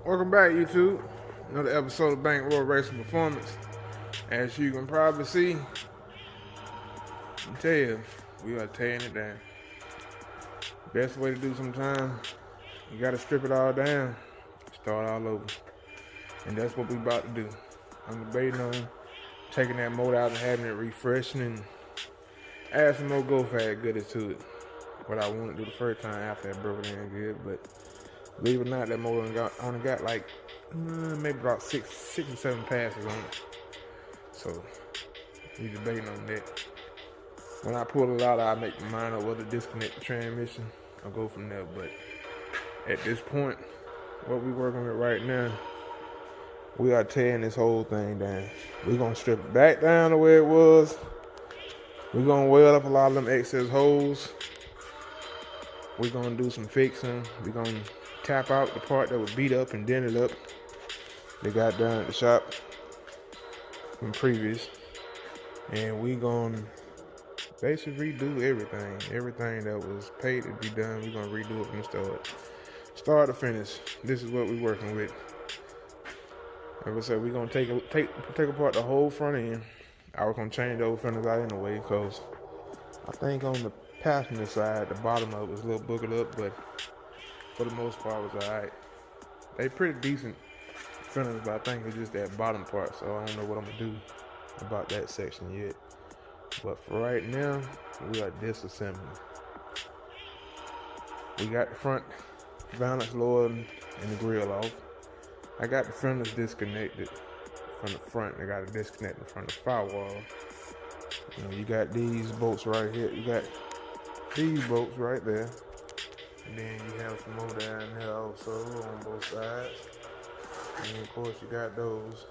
Welcome back, YouTube. Another episode of Bankroll Racing Performance. As you can probably see, I can tell you, we are tearing it down. Best way to do sometime, you gotta strip it all down, start all over. And that's what we about to do. I'm debating on taking that motor out and having it refreshing and add some more go fat goodies to it. What I wanted to do the first time after I broke it in good, but believe it or not, that motor only got like maybe about six or seven passes on it. So we debating on that. When I pull it out, I'll make my mind up whether to disconnect the transmission or go from there. But at this point, what we working with right now, we are tearing this whole thing down. We're gonna strip it back down to where it was. We're gonna weld up a lot of them excess holes. We're gonna do some fixing. We're gonna tap out the part that was beat up and dented up. They got done at the shop from previous. And we gonna basically redo everything. Everything that was paid to be done, we're gonna redo it from the start to finish. This is what we're working with. Like I said, we're gonna take apart the whole front end. I was gonna change those fenders out anyway, because I think on the passenger side, the bottom of it was a little boogered up, but for the most part it was alright. They pretty decent fenders, but I think it's just that bottom part, so I don't know what I'm gonna do about that section yet. But for right now, we are disassembling. We got the front valance lower and the grill off. I got the fenders disconnected from the front. I got to disconnect it from the firewall. You got these bolts right here. You got these bolts right there. And then you have some more down here also on both sides. And of course you got those.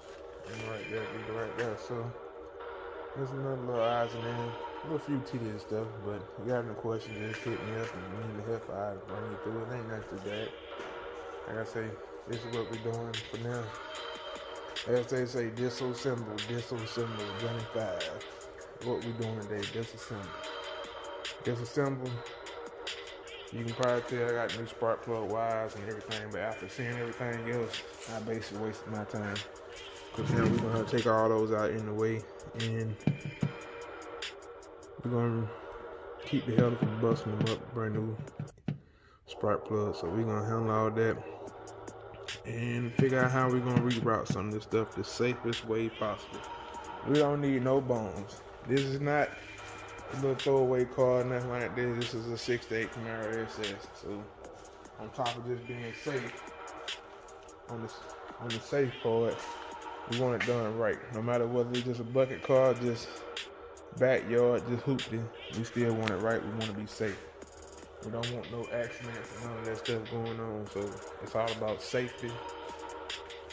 And right there, right there. So there's another little odds in there. A little few tedious stuff, but if you got any questions, just hit me up and need the help I'll bring you through it. Ain't nothing too bad. Like I say, this is what we're doing for now. As they say, disassemble, Johnny 5. What we doing today, disassemble. You can probably tell I got new spark plug wires and everything, but after seeing everything else, I basically wasted my time. Because now we're going to have to take all those out in the way, and we're going to keep the hell from busting them up, brand new spark plugs. So we're going to handle all that and figure out how we're going to reroute some of this stuff the safest way possible. We don't need no bones. This is not a little throwaway car, nothing like this. This is a 6'8" Camaro SS. So on top of just being safe, on the safe part, we want it done right. No matter whether it's just a bucket car, just backyard, just hooped it, we still want it right. We want to be safe. We don't want no accidents and none of that stuff going on. So it's all about safety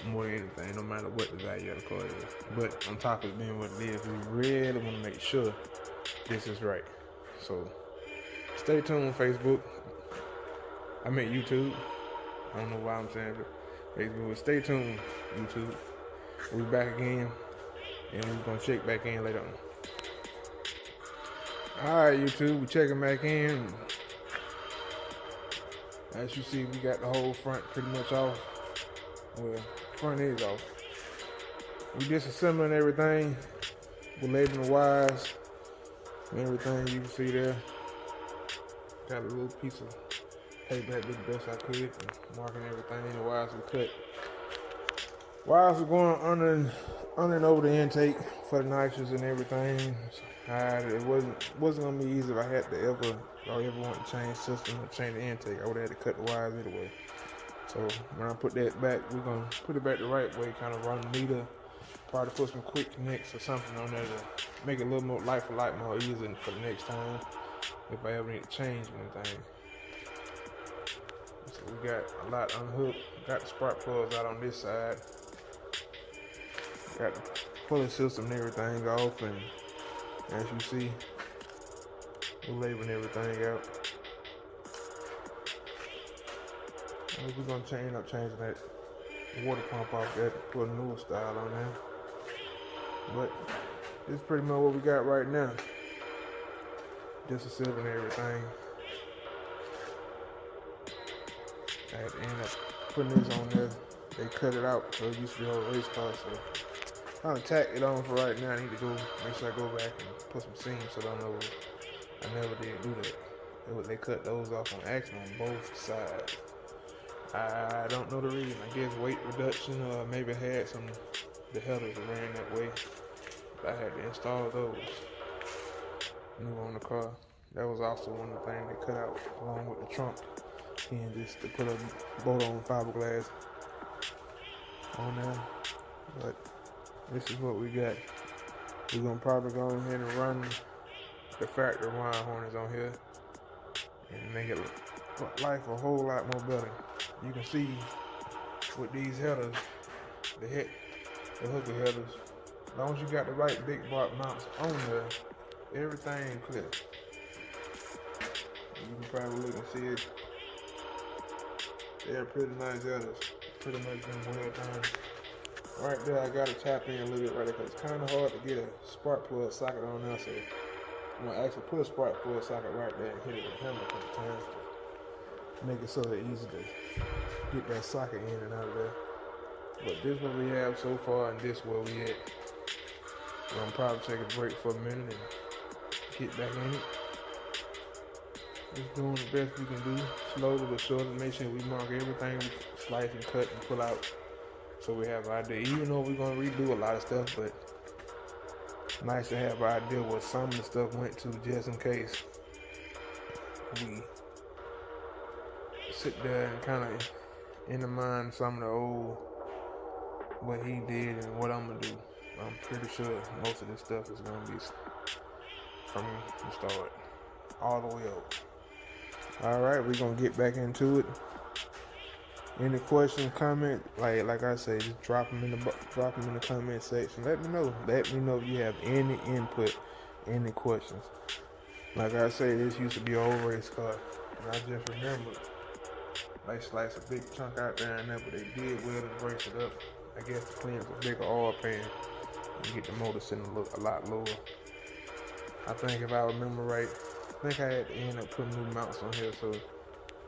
more than anything, no matter what the value of the car is. But on top of it being what it is, we really want to make sure this is right. So stay tuned on Facebook. I meant YouTube. I don't know why I'm saying it. Facebook, but stay tuned, YouTube. We'll be back again, and we're going to check back in later on. Alright, YouTube, we're checking back in. As you see, we got the whole front pretty much off. Well, front is off. We disassembling everything. We're labeling the wires and everything you can see there. Got a little piece of paper that did the best I could, marking everything. The wires were cut. Wires were going under and over the intake for the nitrous and everything. It wasn't gonna be easy if I had to ever want to change system or change the intake. I would have had to cut the wires anyway. So when I put that back, we're gonna put it back the right way, kind of run the meter, probably put some quick connects or something on there to make it a little more life more easy for the next time if I ever need to change anything. So we got a lot unhooked. Got the spark plugs out on this side. Got the pulley system and everything off, and as you see, we're labeling everything out. We're gonna changing that water pump off that, put a newer style on there. But this is pretty much what we got right now. Disassembling everything. I had to end up putting this on there They cut it out because it used to be a race car, so I'm trying to tack it on for right now. I need to go make sure I go back and put some seams so I know I never did do that. They cut those off on accident on both sides. I don't know the reason. I guess weight reduction, or maybe I had the headers that ran that way. But I had to install those new on the car. That was also one of the things they cut out along with the trunk hinges to put a bolt on fiberglass on there. But this is what we got. We're gonna probably go ahead and run the factory wire harness on here and make it life a whole lot more better. You can see with these headers, the hooker headers, as long as you got the right big block mounts on there, everything clear. You can probably look and see it. They're pretty nice headers. Pretty much been well done. Right there, I gotta tap in a little bit right there because it's kind of hard to get a spark plug socket on there. So I'm gonna actually put a spark plug socket right there and hit it with a hammer a couple times to make it so that easy to get that socket in and out of there. But this is what we have so far, and this is where we at. I'm gonna probably take a break for a minute and get back in it. Just doing the best we can do, slowly but surely. Make sure we mark everything, we slice and cut and pull out, so we have an idea. Even though we're gonna redo a lot of stuff, but nice to have an idea what some of the stuff went to, just in case we sit there and kind of in the mind some of the old, what he did and what I'm gonna do. I'm pretty sure most of this stuff is gonna be from the start all the way up. All right, we're gonna get back into it. Any questions, comment, like I say, just drop them in the comment section. Let me know if you have any input, any questions. Like I say, this used to be an old race car, and I just remembered they sliced a big chunk out there in there, but they did well to brace it up. I guess to clean up a bigger oil pan and get the motor sitting a lot lower. I think if I remember right, I think I had to end up putting new mounts on here, so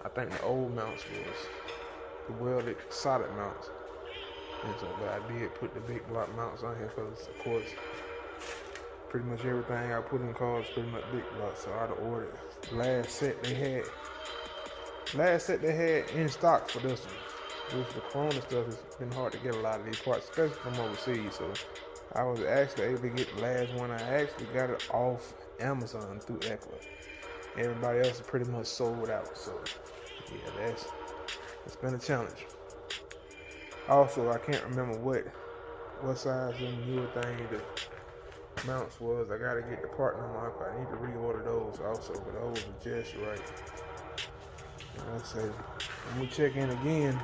I think the old mounts was the welded solid mounts. And so, but I did put the big block mounts on here because, of course, pretty much everything I put in cars is pretty much big blocks, so I'd have ordered the last set they had in stock for this one. With the Corona stuff, it's been hard to get a lot of these parts, especially from overseas, so I was actually able to get the last one. I actually got it off Amazon through Eckler. Everybody else is pretty much sold out, so yeah, it's been a challenge. Also, I can't remember what size of the newer thing the mounts was. I gotta get the part number off. I need to reorder those also, but those are just right. Like I say, when we check in again,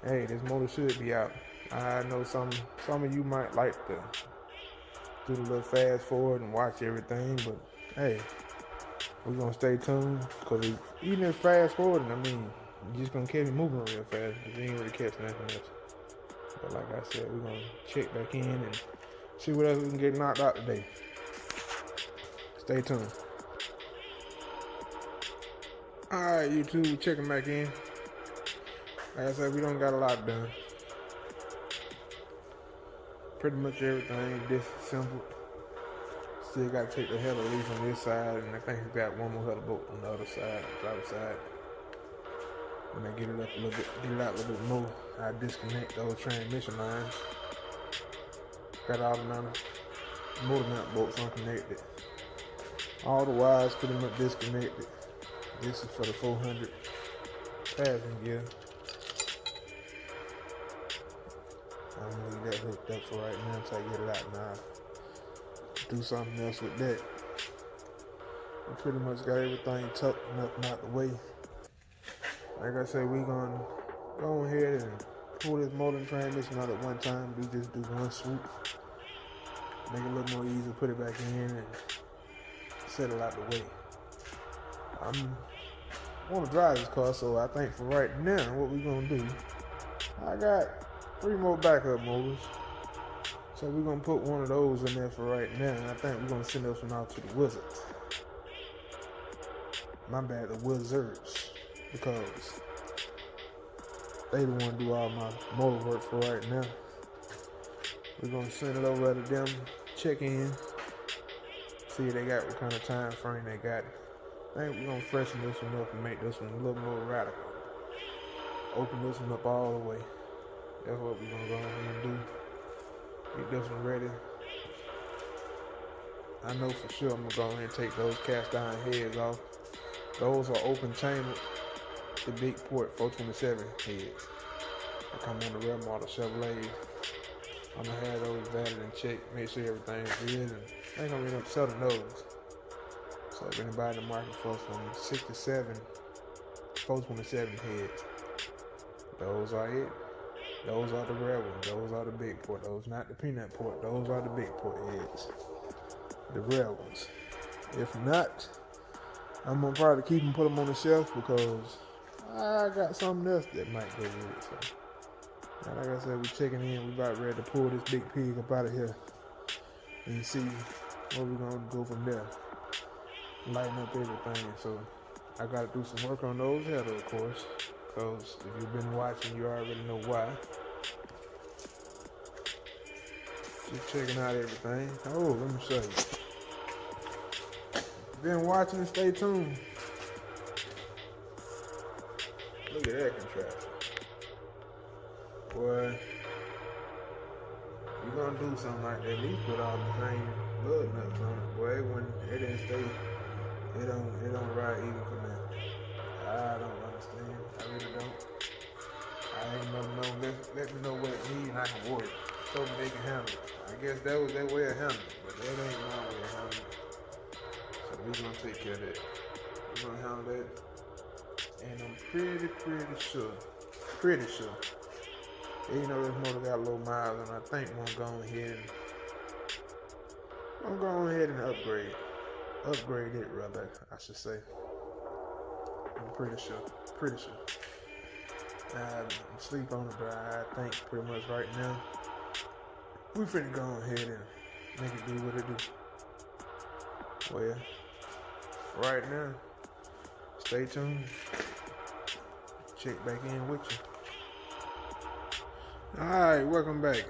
hey, this motor should be out. I know some of you might like to do the little fast forward and watch everything, but hey, we're gonna stay tuned, because even if fast forwarding, I mean, you're just gonna catch me moving real fast, because you ain't really catching nothing else. But like I said, we're gonna check back in and see what else we can get knocked out today. Stay tuned. Alright, YouTube, we're checking back in. Like I said, we don't got a lot done. Pretty much everything disassembled. Still got to take the header leaf on this side, and I think we got one more header bolt on the other side, the driver's side. When I get it up a little bit, get it out a little bit more, I disconnect those transmission lines. Got all the motor mount bolts unconnected. All the wires pretty much disconnected. This is for the 400 passing gear. I'm gonna leave that hooked up for right now until I get it out now. Do something else with that. We pretty much got everything tucked up and out the way. Like I said, we're gonna go ahead and pull this motor and transmission out at one time. We just do one swoop. Make it a little more easy, put it back in and set it out the way. I want to drive this car, so I think for right now, what we're gonna do, I got 3 more backup motors. So we're gonna put one of those in there for right now, and I think we're gonna send this one out to the Wizards. My bad, the Wizards, because they the one do all my motor work for right now. We're gonna send it over to them, check in, see if they got what kind of time frame they got. I think we're gonna freshen this one up and make this one a little more radical. Open this one up all the way. That's what we're gonna go ahead and do. Get this one ready. I know for sure I'm gonna go ahead and take those cast iron heads off. Those are open chamber, the big port 427 heads. They come on the rear model Chevrolet. I'm gonna have those valid and checked, make sure everything's good, and I ain't gonna end up selling those. So if anybody in the market for some 67 427 heads, those are it. Those are the rare ones. Those are the big port. Those not the peanut port. Those are the big port heads. The rare ones. If not, I'm gonna probably keep them, put them on the shelf because I got something else that might go with it. So, now, like I said, we checking in. We about ready to pull this big pig up out of here and see where we're gonna go from there. Lighten up everything. So I gotta do some work on those headers, of course. Because if you've been watching, you already know why. Just checking out everything. Oh, let me show you. Been watching, stay tuned. Look at that contraption. Boy, you gonna do something like that, at least put all the same lug nuts on it. Boy, when it didn't stay, it don't ride even for me. I don't understand. I really don't. I ain't never know. Let me know what it needs and I can work. So they can handle it. I guess that was their way of handling it, but that ain't my way of handling it. So we're gonna take care of that. We're gonna handle that. And I'm pretty sure. You know this motor got low miles, and I think I'm gonna go ahead and upgrade. Upgrade it rather, I should say. I'm pretty sure. I'm asleep on it, but I think pretty much right now we finna go ahead and make it do what it do. Well, right now, stay tuned. Check back in with you. Alright, welcome back.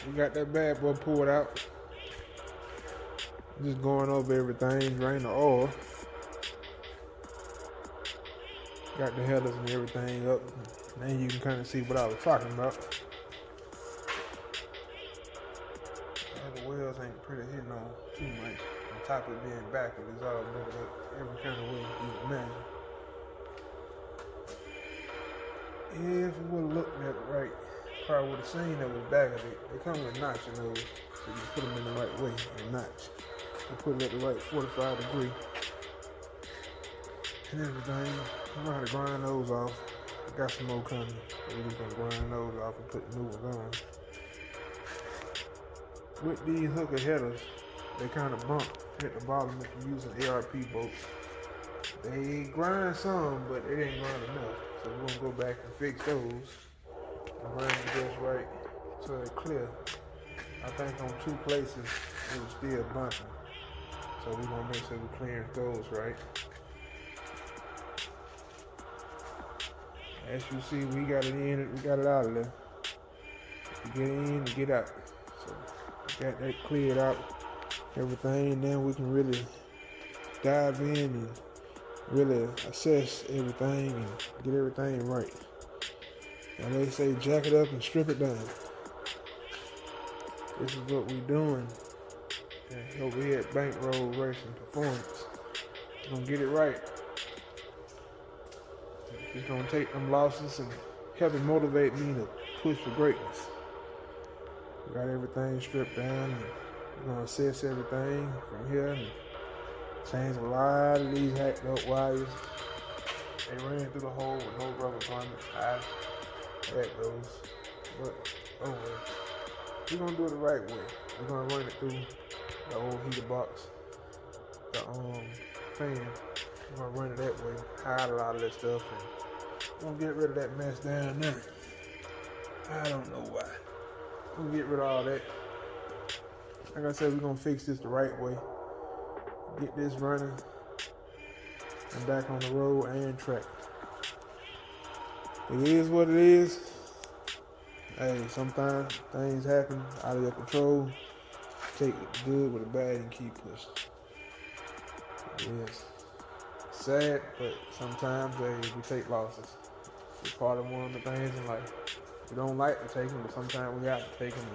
We got that bad boy pulled out. Just going over everything, drain the oil. Got the headers and everything up. Now you can kind of see what I was talking about. The wheels ain't pretty hitting on too much. On top of it being backward, it's all moved up every kind of way you can imagine. If we would have looked at it right, probably would have seen that was back of it. They come with notching those, so you put them in the right way and notch. You put it at the right 45 degree and everything. I'm gonna have to grind those off. I got some more coming. We're just gonna grind those off and put new ones on. With these hooker headers, they kind of bump at the bottom if you're using ARP bolts. They grind some, but it ain't grind enough. So we're gonna go back and fix those. Grind it just right so it's clear. I think on 2 places it was still bumping. So we're gonna make sure we clear those right. As you see, we got it in, we got it out of there. You get in and get out. So we got that cleared out, everything. Now we can really dive in and really assess everything and get everything right. And they say jack it up and strip it down. This is what we're doing over here at Bankroll Racing Performance. We're gonna get it right. It's gonna take them losses and help it motivate me to push for greatness. We got everything stripped down and we're gonna assess everything from here and change a lot of these hacked up wires. They ran through the hole with no rubber garments. I had those, but oh well. We're gonna do it the right way. We're gonna run it through the old heater box, the fan. We're gonna run it that way, hide a lot of that stuff, and we're gonna get rid of that mess down there. I don't know why. We're gonna get rid of all that. Like I said, we're gonna fix this the right way. Get this running and back on the road and track. It is what it is. Hey, sometimes things happen out of your control. Take the good with the bad and keep pushing. It is sad, but sometimes we take losses. It's part of one of the things in life. We don't like to take them, but sometimes we have to take them.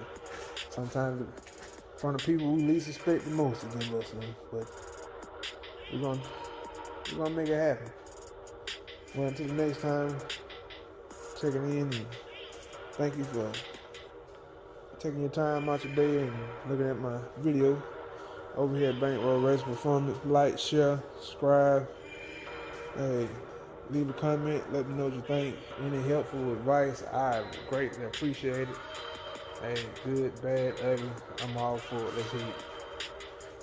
Sometimes from the people we least expect the most to give us them. But we're gonna make it happen. Well, until the next time, checking in, and thank you for taking your time out your day and looking at my video over here at Bankroll Racing Performance. Like, share, subscribe. Hey, leave a comment. Let me know what you think. Any helpful advice, I greatly appreciate it. Hey, good, bad, ugly, I'm all for it. Let's hit it.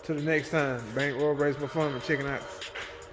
Till the next time, Bankroll Racing Performance. Checking out.